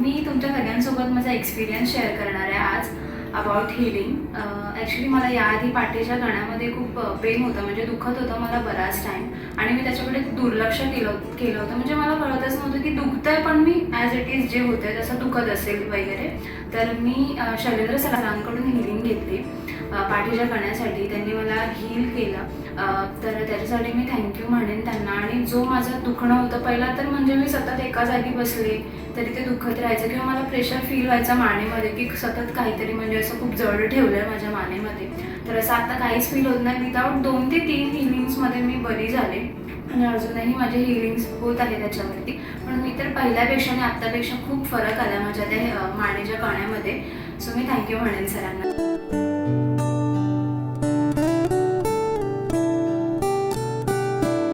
मी तुमच्या सगळ्यांसोबत माझा एक्सपिरियन्स शेअर करणार आहे आज अबाउट हिलिंग. ॲक्च्युली मला याआधी पाठीच्या कण्यामध्ये खूप पेन होतं, म्हणजे दुखत होतं मला बराच टाईम, आणि मी त्याच्याकडे दुर्लक्ष केलं होतं. म्हणजे मला कळतच नव्हतं की दुखतंय, पण मी ॲज इट इज जे होतं तसं दुखत असेल वगैरे. तर मी शैलेंद्र सरांकडून हिलिंग घेतली पाठीच्या कण्यासाठी. त्यांनी मला हील केलं, तर त्याच्यासाठी मी थँक्यू म्हणेन त्यांना. आणि जो माझं दुखणं होतं पहिला, तर म्हणजे मी सतत एका जागी बसले तरी ते दुखत राहायचं, किंवा मला प्रेशर फील व्हायचं मानेमध्ये की सतत काहीतरी म्हणजे असं खूप जड ठेवलं आहे माझ्या मानेमध्ये. तर असं आता काहीच फील होत नाही. विदाऊट 2 ते 3 हिलिंग्समध्ये मी बरी झाले, आणि अजूनही माझे हिलिंग्स होत आहे त्याच्यावरती. पण मी तर पहिल्यापेक्षा आणि आत्तापेक्षा खूप फरक आला माझ्या त्या मानेच्या कण्यामध्ये. सो मी थँक्यू म्हणेन सरांना.